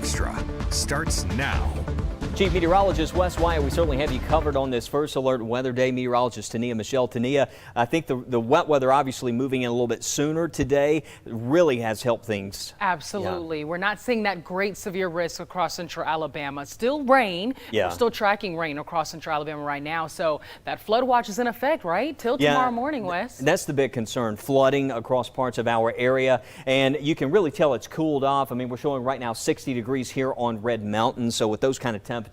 Extra starts now. Chief Meteorologist Wes Wyatt, we certainly have you covered on this first alert weather day. Meteorologist Tania Michelle. Tania, I think the wet weather obviously moving in a little bit sooner today really has helped things. Absolutely. Yeah. We're not seeing that great severe risk across central Alabama. Still rain. Yeah. We're still tracking rain across central Alabama right now. So that flood watch is in effect, right? Till tomorrow morning, Wes. That's the big concern, flooding across parts of our area. And you can really tell it's cooled off. I mean, we're showing right now 60 degrees here on Red Mountain. So with those kind of temperatures,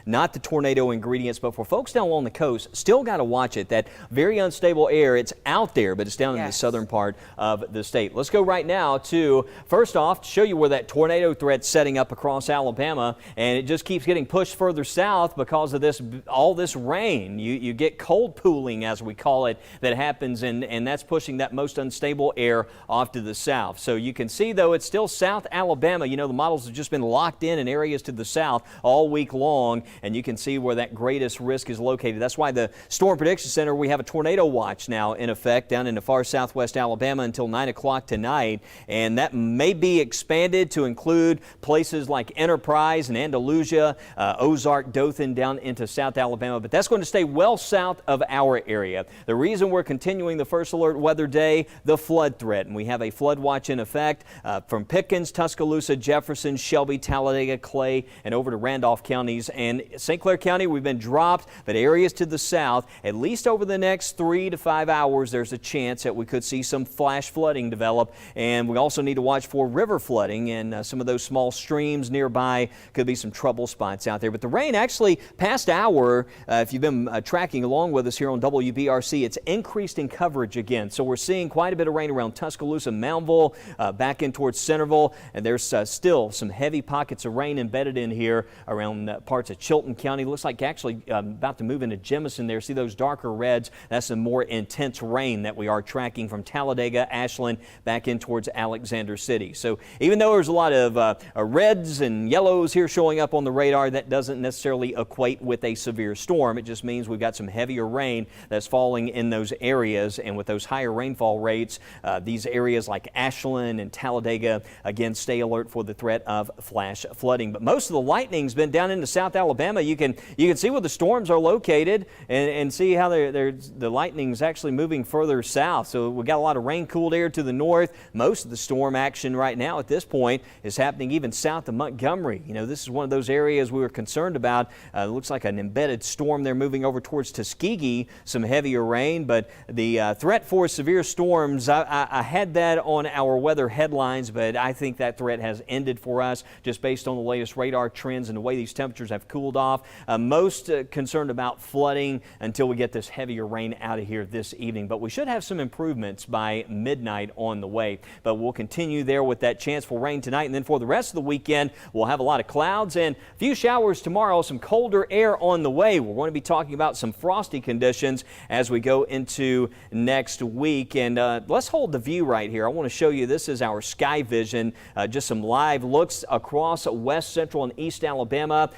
not the tornado ingredients, but for folks down along the coast, still got to watch it. That very unstable air, it's out there, but it's down in the southern part of the state. Let's go right now to, first off, show you where that tornado threat's setting up across Alabama, and it just keeps getting pushed further south because of all this rain. You get cold pooling, as we call it, that happens, and that's pushing that most unstable air off to the south. So you can see, though, it's still South Alabama. You know, the models have just been locked in areas to the south all week long, and you can see where that greatest risk is located. That's why the Storm Prediction Center, we have a tornado watch now in effect down in the far southwest Alabama until 9 o'clock tonight, and that may be expanded to include places like Enterprise and Andalusia, Ozark, Dothan down into South Alabama, but that's going to stay well south of our area. The reason we're continuing the first alert weather day, the flood threat, and we have a flood watch in effect from Pickens, Tuscaloosa, Jefferson, Shelby, Talladega, Clay, and over to Randolph counties. And St. Clair County, we've been dropped, but areas to the south, at least over the next 3 to 5 hours, there's a chance that we could see some flash flooding develop. And we also need to watch for river flooding, and some of those small streams nearby could be some trouble spots out there. But the rain actually past hour, if you've been tracking along with us here on WBRC, it's increased in coverage again. So we're seeing quite a bit of rain around Tuscaloosa, Moundville, back in towards Centerville, and there's still some heavy pockets of rain embedded in here around parts of Chilton County. Looks like actually about to move into Jemison there. See those darker reds? That's some more intense rain that we are tracking from Talladega, Ashland, back in towards Alexander City. So even though there's a lot of reds and yellows here showing up on the radar, that doesn't necessarily equate with a severe storm. It just means we've got some heavier rain that's falling in those areas, and with those higher rainfall rates, these areas like Ashland and Talladega, again, stay alert for the threat of flash flooding. But most of the lightning's been down into South Alabama. You can see where the storms are located and see how the lightning's actually moving further south. So we got a lot of rain cooled air to the north. Most of the storm action right now at this point is happening even south of Montgomery. You know, this is one of those areas we were concerned about. It looks like an embedded storm there moving over towards Tuskegee, some heavier rain, but the threat for severe storms, I had that on our weather headlines, but I think that threat has ended for us just based on the latest radar trends and the way these temperatures have cooled off. Most concerned about flooding until we get this heavier rain out of here this evening. But we should have some improvements by midnight on the way. But we'll continue there with that chance for rain tonight. And then for the rest of the weekend, we'll have a lot of clouds and a few showers tomorrow, some colder air on the way. We're going to be talking about some frosty conditions as we go into next week. And let's hold the view right here. I want to show you, this is our sky vision, just some live looks across west, central, and east Alabama.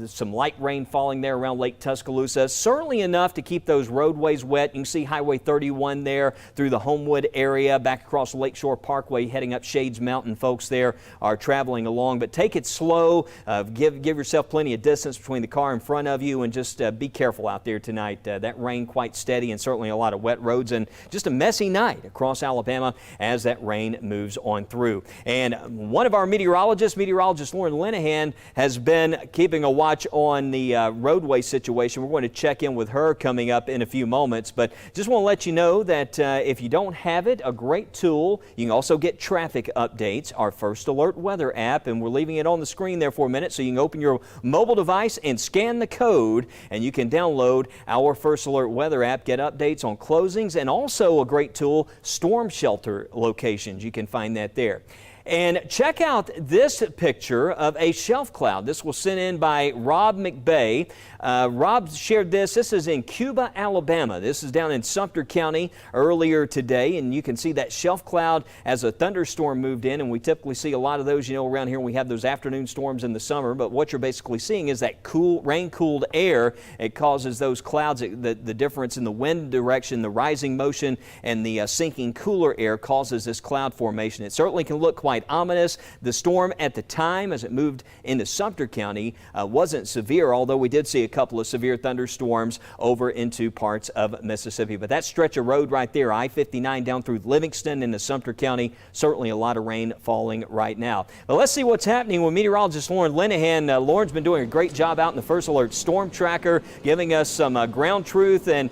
Some light rain falling there around Lake Tuscaloosa. Certainly enough to keep those roadways wet. You can see Highway 31 there through the Homewood area, back across Lakeshore Parkway, heading up Shades Mountain. Folks there are traveling along, but take it slow. Give yourself plenty of distance between the car in front of you, and just be careful out there tonight. That rain quite steady, and certainly a lot of wet roads, and just a messy night across Alabama as that rain moves on through. And one of our meteorologist Lauren Linehan, has been keeping a watch on the roadway situation. We're going to check in with her coming up in a few moments, but just want to let you know that if you don't have it, a great tool. You can also get traffic updates, our First Alert weather app, and we're leaving it on the screen there for a minute so you can open your mobile device and scan the code, and you can download our First Alert weather app, get updates on closings, and also a great tool, storm shelter locations. You can find that there. And check out this picture of a shelf cloud. This was sent in by Rob McBay. Rob shared this. This is in Cuba, Alabama. This is down in Sumter County earlier today, and you can see that shelf cloud as a thunderstorm moved in, and we typically see a lot of those, you know, around here when we have those afternoon storms in the summer. But what you're basically seeing is that cool, rain-cooled air. It causes those clouds, the difference in the wind direction, the rising motion, and the sinking cooler air causes this cloud formation. It certainly can look quite quite ominous. The storm at the time, as it moved into Sumter County, wasn't severe, although we did see a couple of severe thunderstorms over into parts of Mississippi. But that stretch of road right there, I-59 down through Livingston into Sumter County, certainly a lot of rain falling right now. But let's see what's happening with meteorologist Lauren Linehan. Lauren's been doing a great job out in the First Alert Storm Tracker, giving us some ground truth and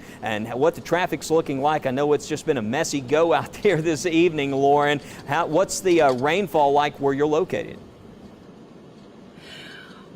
what the traffic's looking like. I know it's just been a messy go out there this evening, Lauren. What's the rainfall like where you're located?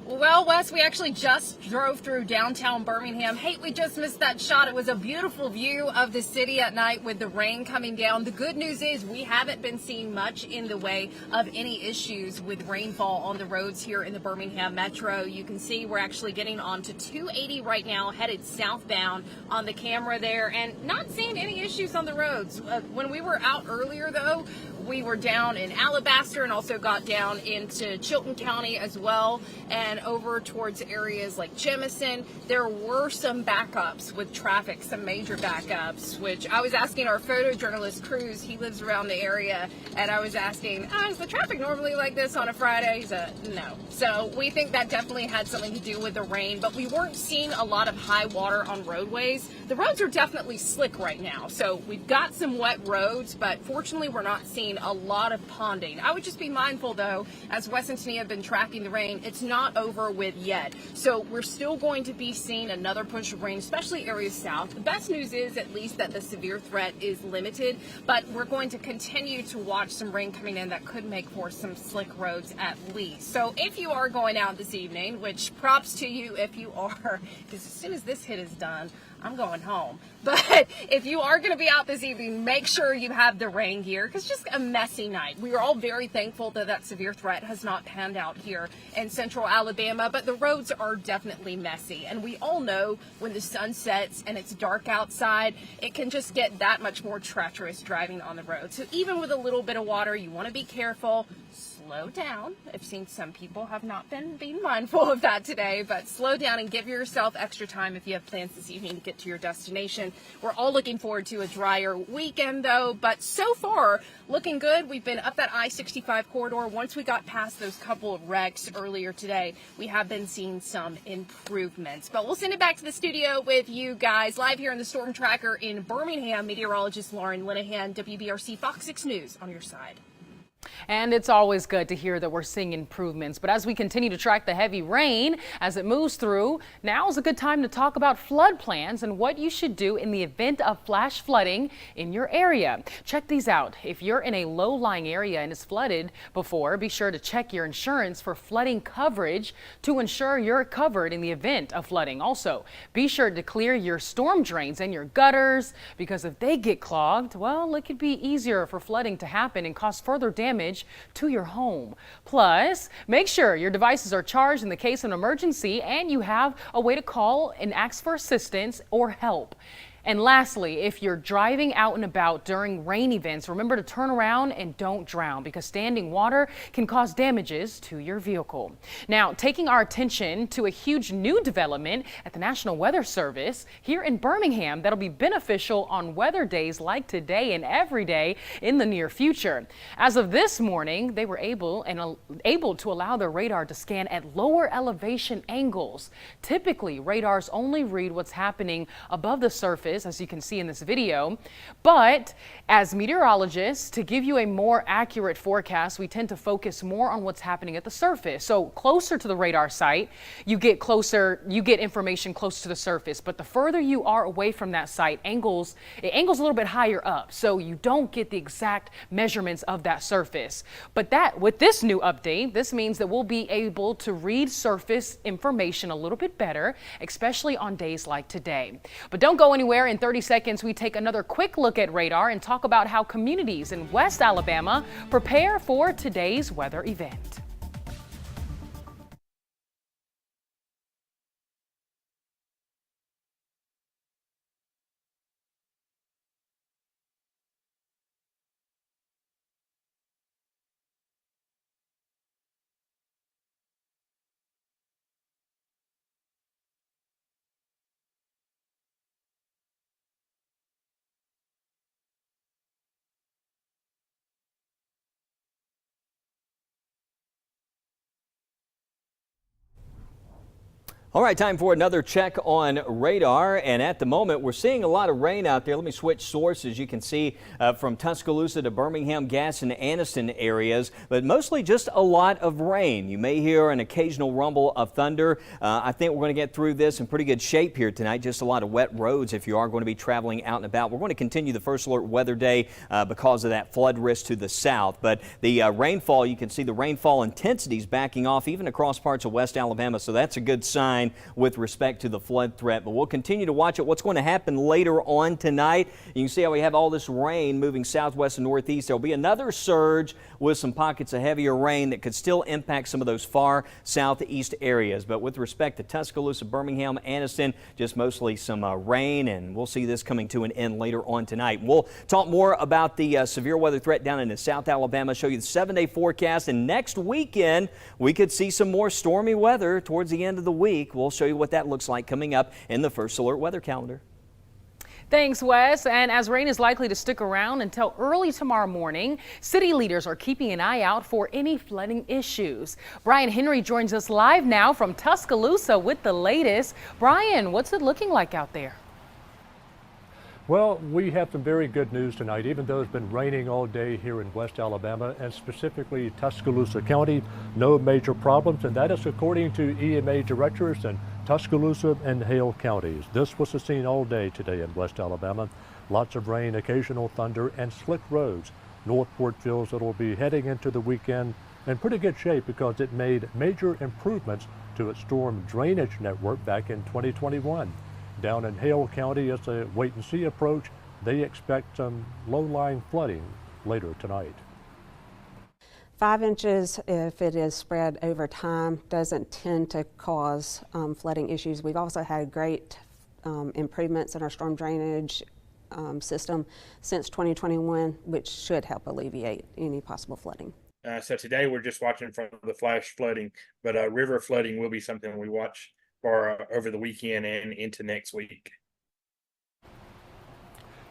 Well, Wes, we actually just drove through downtown Birmingham. Hey, we just missed that shot. It was a beautiful view of the city at night with the rain coming down. The good news is we haven't been seeing much in the way of any issues with rainfall on the roads here in the Birmingham Metro. You can see we're actually getting onto 280 right now, headed southbound on the camera there, and not seeing any issues on the roads. When we were out earlier, though, we were down in Alabaster and also got down into Chilton County as well, and over towards areas like Jemison. There were some backups with traffic, some major backups, which I was asking our photojournalist Cruz, he lives around the area, and I was asking, is the traffic normally like this on a Friday? He said, no. So we think that definitely had something to do with the rain, but we weren't seeing a lot of high water on roadways. The roads are definitely slick right now, so we've got some wet roads, but fortunately we're not seeing a lot of ponding. I would just be mindful, though, as Wes and Tania have been tracking the rain, it's not over with yet. So we're still going to be seeing another push of rain, especially areas south. The best news is at least that the severe threat is limited, but we're going to continue to watch some rain coming in that could make for some slick roads at least. So if you are going out this evening, which props to you if you are, because as soon as this hit is done, I'm going home. But if you are going to be out this evening, make sure you have the rain gear, because just a messy night. We are all very thankful that that severe threat has not panned out here in central Alabama, but the roads are definitely messy. And we all know when the sun sets and it's dark outside, it can just get that much more treacherous driving on the road. So even with a little bit of water, you want to be careful. Slow down. I've seen some people have not been being mindful of that today, but slow down and give yourself extra time if you have plans this evening to get to your destination. We're all looking forward to a drier weekend, though, but so far looking good. We've been up that I-65 corridor. Once we got past those couple of wrecks earlier today, we have been seeing some improvements. But we'll send it back to the studio with you guys live here in the Storm Tracker in Birmingham. Meteorologist Lauren Linehan, WBRC Fox 6 News on your side. And it's always good to hear that we're seeing improvements. But as we continue to track the heavy rain as it moves through, now is a good time to talk about flood plans and what you should do in the event of flash flooding in your area. Check these out. If you're in a low-lying area and it's flooded before, be sure to check your insurance for flooding coverage to ensure you're covered in the event of flooding. Also, be sure to clear your storm drains and your gutters, because if they get clogged, well, it could be easier for flooding to happen and cause further damage to your home. Plus, make sure your devices are charged in the case of an emergency and you have a way to call and ask for assistance or help. And lastly, if you're driving out and about during rain events, remember to turn around and don't drown, because standing water can cause damages to your vehicle. Now, taking our attention to a huge new development at the National Weather Service here in Birmingham that'll be beneficial on weather days like today and every day in the near future. As of this morning, they were able to allow their radar to scan at lower elevation angles. Typically, radars only read what's happening above the surface, as you can see in this video. But as meteorologists, to give you a more accurate forecast, we tend to focus more on what's happening at the surface. So closer to the radar site, you get information close to the surface. But the further you are away from that site, it angles a little bit higher up, so you don't get the exact measurements of that surface. But with this new update, this means that we'll be able to read surface information a little bit better, especially on days like today. But don't go anywhere. In 30 seconds, we take another quick look at radar and talk about how communities in West Alabama prepare for today's weather event. All right, time for another check on radar, and at the moment we're seeing a lot of rain out there. Let me switch sources. You can see from Tuscaloosa to Birmingham, Gaston, Anniston areas, but mostly just a lot of rain. You may hear an occasional rumble of thunder. I think we're going to get through this in pretty good shape here tonight. Just a lot of wet roads if you are going to be traveling out and about. We're going to continue the first alert weather day because of that flood risk to the south, but the rainfall, you can see the rainfall intensities backing off even across parts of West Alabama, so that's a good sign with respect to the flood threat. But we'll continue to watch it. What's going to happen later on tonight, you can see how we have all this rain moving southwest and northeast. There'll be another surge with some pockets of heavier rain that could still impact some of those far southeast areas. But with respect to Tuscaloosa, Birmingham, Anniston, just mostly some rain, and we'll see this coming to an end later on tonight. We'll talk more about the severe weather threat down into South Alabama, show you the 7-day forecast, and next weekend we could see some more stormy weather towards the end of the week. We'll show you what that looks like coming up in the First Alert weather calendar. Thanks, Wes. And as rain is likely to stick around until early tomorrow morning, city leaders are keeping an eye out for any flooding issues. Brian Henry joins us live now from Tuscaloosa with the latest. Brian, what's it looking like out there? Well, we have some very good news tonight, even though it's been raining all day here in West Alabama and specifically Tuscaloosa County. No major problems, and that is according to EMA directors in Tuscaloosa and Hale counties. This was the scene all day today in West Alabama. Lots of rain, occasional thunder, and slick roads. Northport feels it'll be heading into the weekend in pretty good shape because it made major improvements to its storm drainage network back in 2021. Down in Hale County, it's a wait-and-see approach. They expect some low-lying flooding later tonight. 5 inches, if it is spread over time, doesn't tend to cause flooding issues. We've also had great improvements in our storm drainage system since 2021, which should help alleviate any possible flooding. So today we're just watching for the flash flooding, but river flooding will be something we watch for over the weekend and into next week.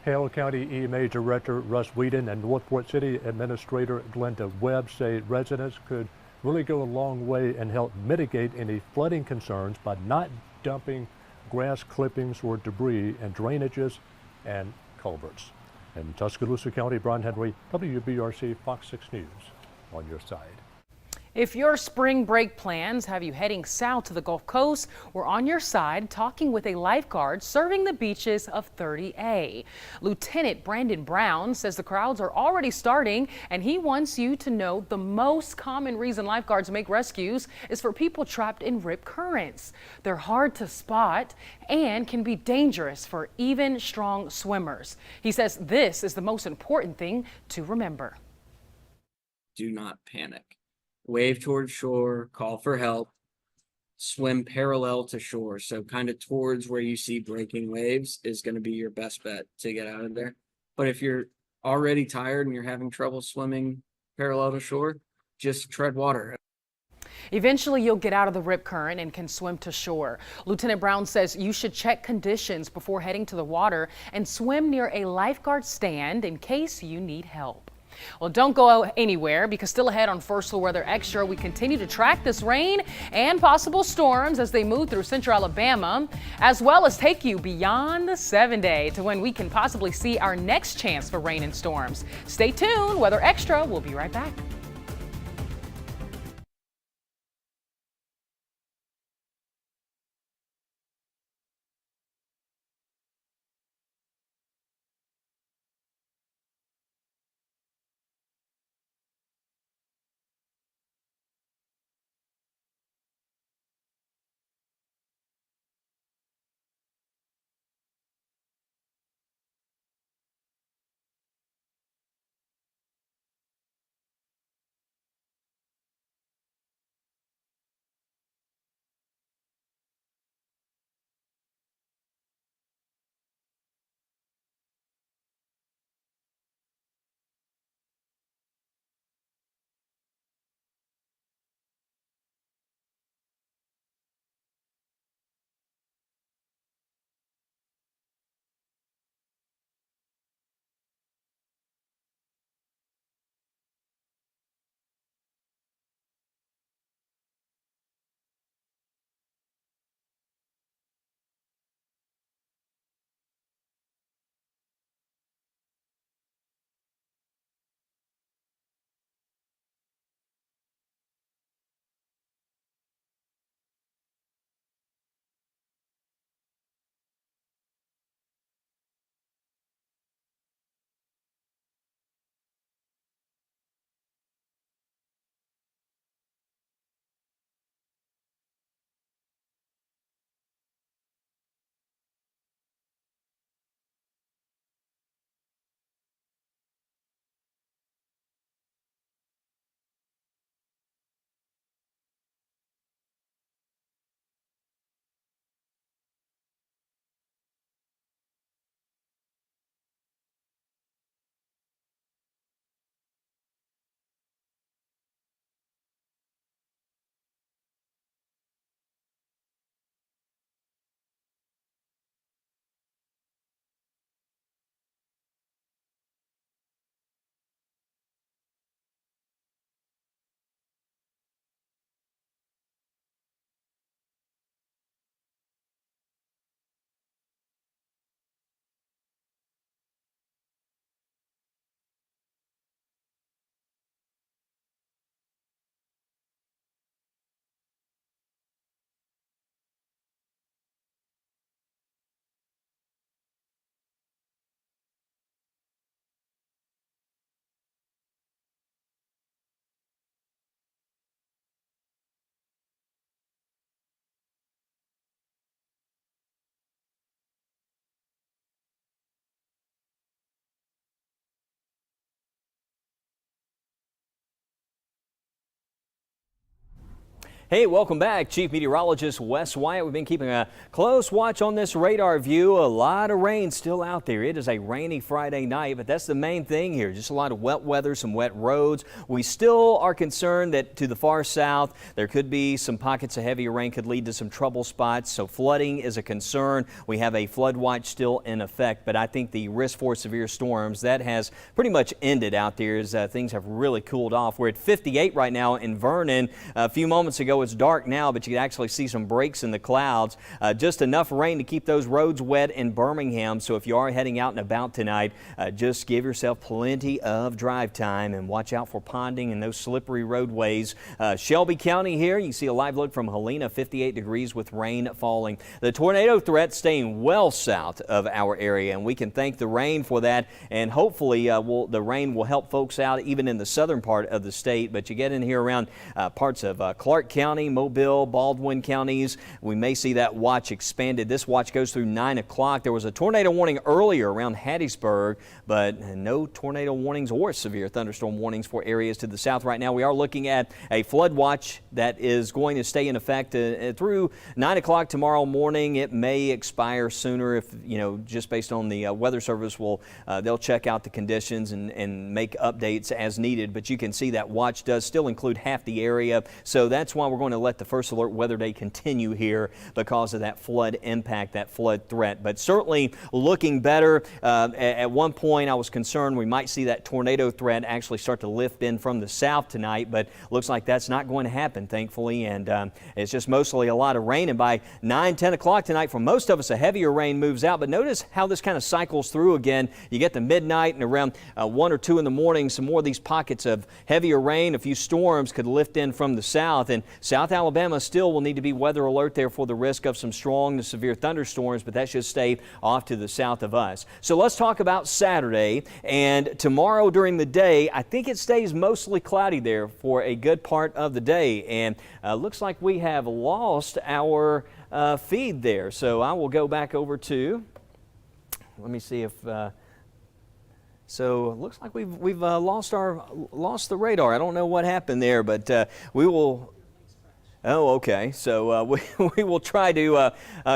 Hale County EMA Director Russ Whedon and Northport City Administrator Glenda Webb say residents could really go a long way and help mitigate any flooding concerns by not dumping grass clippings or debris in drainages and culverts. In Tuscaloosa County, Brian Henry, WBRC Fox 6 News, on your side. If your spring break plans have you heading south to the Gulf Coast, we're on your side talking with a lifeguard serving the beaches of 30A. Lieutenant Brandon Brown says the crowds are already starting, and he wants you to know the most common reason lifeguards make rescues is for people trapped in rip currents. They're hard to spot and can be dangerous for even strong swimmers. He says this is the most important thing to remember. Do not panic. Wave towards shore, call for help, swim parallel to shore. So kind of towards where you see breaking waves is going to be your best bet to get out of there. But if you're already tired and you're having trouble swimming parallel to shore, just tread water. Eventually, you'll get out of the rip current and can swim to shore. Lieutenant Brown says you should check conditions before heading to the water and swim near a lifeguard stand in case you need help. Well, don't go anywhere because still ahead on First Alert Weather Extra, we continue to track this rain and possible storms as they move through central Alabama, as well as take you beyond the 7-day to when we can possibly see our next chance for rain and storms. Stay tuned. Weather Extra will be right back. Hey, welcome back. Chief Meteorologist Wes Wyatt. We've been keeping a close watch on this radar view. A lot of rain still out there. It is a rainy Friday night, but that's the main thing here. Just a lot of wet weather, some wet roads. We still are concerned that to the far south, there could be some pockets of heavier rain could lead to some trouble spots. So flooding is a concern. We have a flood watch still in effect, but I think the risk for severe storms, that has pretty much ended out there as things have really cooled off. We're at 58 right now in Vernon. A few moments ago, it's dark now, but you can actually see some breaks in the clouds. Just enough rain to keep those roads wet in Birmingham. So if you are heading out and about tonight, just give yourself plenty of drive time and watch out for ponding and those slippery roadways. Shelby County here, you see a live look from Helena, 58 degrees with rain falling. The tornado threat staying well south of our area, and we can thank the rain for that. And hopefully the rain will help folks out even in the southern part of the state. But you get in here around parts of Clark County, Mobile, Baldwin counties, we may see that watch expanded. This watch goes through 9 o'clock. There was a tornado warning earlier around Hattiesburg, but no tornado warnings or severe thunderstorm warnings for areas to the south right now. We are looking at a flood watch that is going to stay in effect through 9 o'clock tomorrow morning. It may expire sooner if, just based on the Weather Service they'll check out the conditions and make updates as needed. But you can see that watch does still include half the area. So that's why we're going to let the first alert weather day continue here because of that flood impact, that flood threat. But certainly looking better. At one point I was concerned we might see that tornado threat actually start to lift in from the south tonight, but looks like that's not going to happen, thankfully. And it's just mostly a lot of rain. And by 9-10 o'clock tonight, for most of us, a heavier rain moves out. But notice how this kind of cycles through again. You get to midnight and around 1 or 2 in the morning, some more of these pockets of heavier rain, a few storms could lift in from the south. And South Alabama still will need to be weather alert there for the risk of some strong to severe thunderstorms, but that should stay off to the south of us. So let's talk about Saturday. And tomorrow during the day, I think it stays mostly cloudy there for a good part of the day. And looks like we have lost our feed there. So I will go back over to, let me see if, so it looks like we've lost the radar. I don't know what happened there, but we will. Oh, okay. So we will try to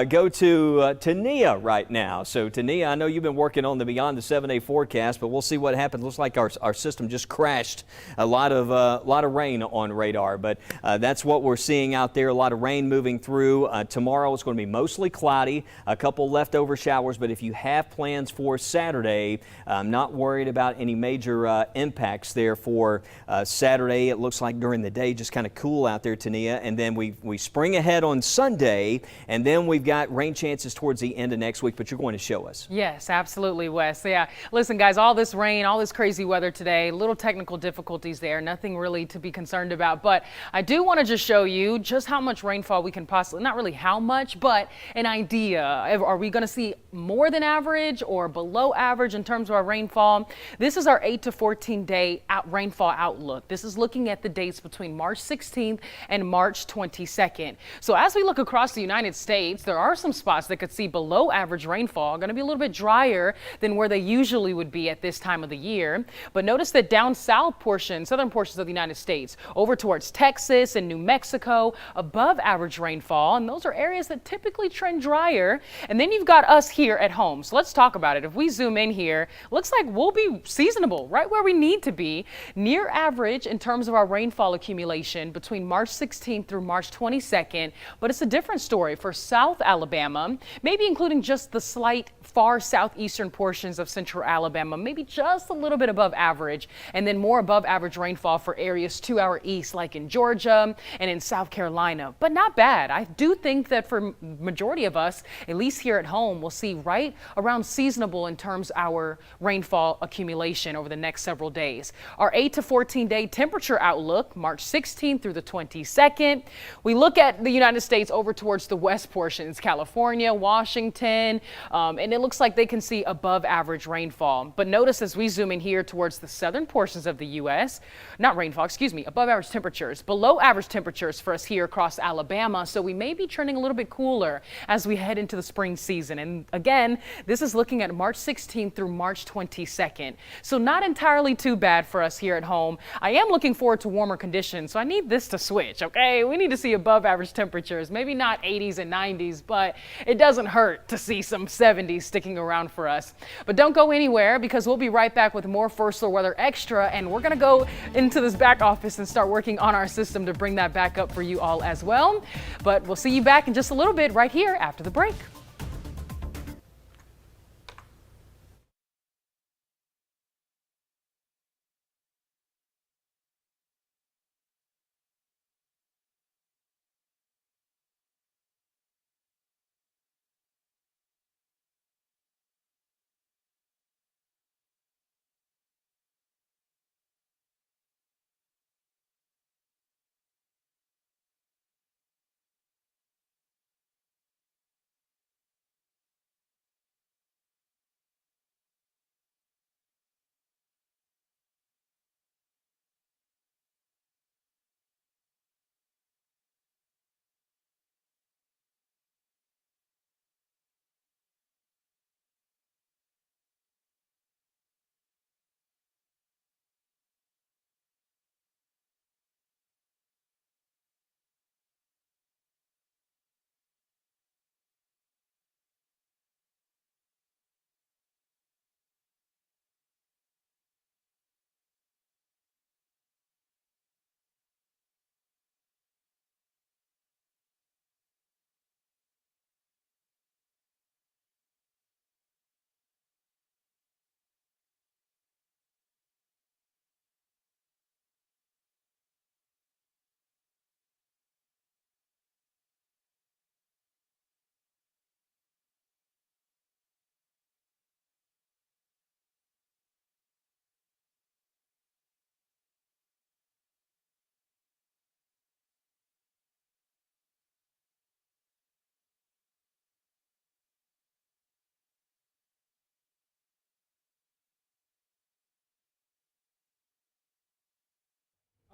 go to Tania right now. So Tania, I know you've been working on the Beyond the 7-Day forecast, but we'll see what happens. Looks like our system just crashed. A lot of rain on radar, but that's what we're seeing out there. A lot of rain moving through. Tomorrow it's going to be mostly cloudy, a couple leftover showers, but if you have plans for Saturday, I'm not worried about any major impacts there for Saturday. It looks like during the day just kind of cool out there, Tania. And then we spring ahead on Sunday, and then we've got rain chances towards the end of next week, but you're going to show us. Yes, absolutely, Wes. Yeah, listen, guys, all this rain, all this crazy weather today, little technical difficulties there, nothing really to be concerned about, but I do want to just show you just how much rainfall we can possibly, not really how much, but an idea. Are we going to see more than average or below average in terms of our rainfall? This is our 8 to 14 day rainfall outlook. This is looking at the dates between March 16th and March 22nd. So as we look across the United States, there are some spots that could see below average rainfall, going to be a little bit drier than where they usually would be at this time of the year. But notice that down south southern portions of the United States, over towards Texas and New Mexico, above average rainfall. And those are areas that typically trend drier. And then you've got us here at home. So let's talk about it. If we zoom in here, looks like we'll be seasonable, right where we need to be, near average in terms of our rainfall accumulation between March 16th through March 22nd, but it's a different story for South Alabama, maybe including just the slight far southeastern portions of central Alabama, maybe just a little bit above average, and then more above average rainfall for areas to our east, like in Georgia and in South Carolina, but not bad. I do think that for majority of us, at least here at home, we'll see right around seasonable in terms of our rainfall accumulation over the next several days. Our 8 to 14 day temperature outlook, March 16th through the 22nd. We look at the United States over towards the west portions, California, Washington, and it looks like they can see above average rainfall. But notice as we zoom in here towards the southern portions of the U.S., not rainfall, excuse me, above average temperatures, below average temperatures for us here across Alabama. So we may be trending a little bit cooler as we head into the spring season. And again, this is looking at March 16th through March 22nd. So not entirely too bad for us here at home. I am looking forward to warmer conditions, so I need this to switch, okay? We we need to see above average temperatures, maybe not 80s and 90s, but it doesn't hurt to see some 70s sticking around for us. But don't go anywhere, because we'll be right back with more First Alert Weather Extra, and we're going to go into this back office and start working on our system to bring that back up for you all as well. But we'll see you back in just a little bit right here after the break.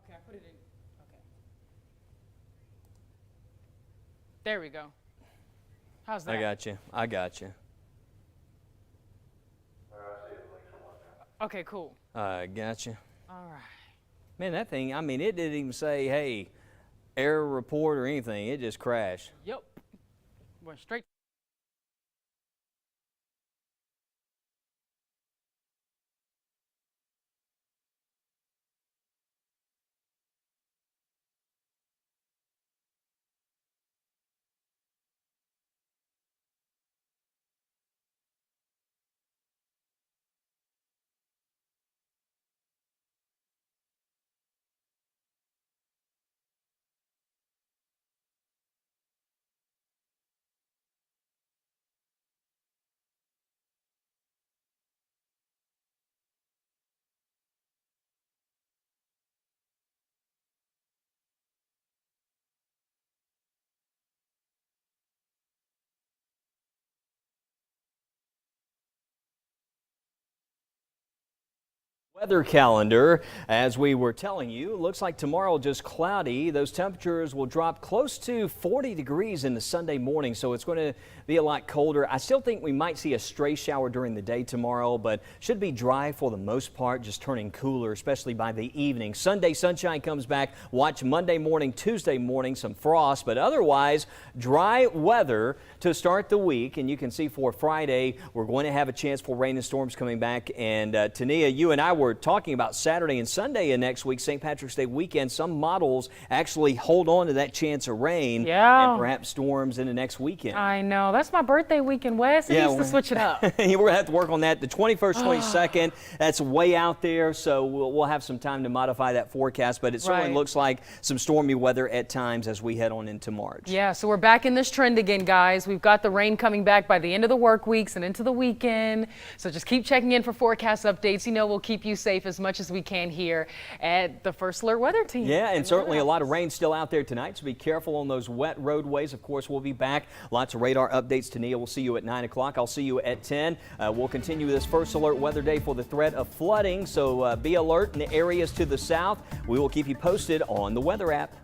Okay, I put it in. Okay. There we go. How's that? I got you. Okay, cool. I got you. All right. Man, that thing, I mean, it didn't even say, hey, error report or anything. It just crashed. Yep. Went straight. Weather calendar, as we were telling you, looks like tomorrow just cloudy. Those temperatures will drop close to 40 degrees in the Sunday morning, so it's going to be a lot colder. I still think we might see a stray shower during the day tomorrow, but should be dry for the most part, just turning cooler, especially by the evening. Sunday sunshine comes back. Watch Monday morning, Tuesday morning, some frost, but otherwise dry weather to start the week. And you can see for Friday, we're going to have a chance for rain and storms coming back. And Tania, you and I were talking about Saturday and Sunday and next week, St. Patrick's Day weekend. Some models actually hold on to that chance of rain and perhaps storms in the next weekend. I know. That's my birthday weekend, Wes. It needs to switch it up. We're going to have to work on that. The 21st, 22nd, that's way out there, so we'll have some time to modify that forecast, but it certainly looks like some stormy weather at times as we head on into March. Yeah, so we're back in this trend again, guys. We've got the rain coming back by the end of the work weeks and into the weekend, so just keep checking in for forecast updates. You know, we'll keep you safe as much as we can here at the First Alert Weather Team. Yeah, and certainly a lot of rain still out there tonight, so be careful on those wet roadways. Of course, we'll be back. Lots of radar updates. Tania, we'll see you at 9 o'clock. I'll see you at 10. We'll continue this First Alert Weather Day for the threat of flooding, so be alert in the areas to the south. We will keep you posted on the weather app.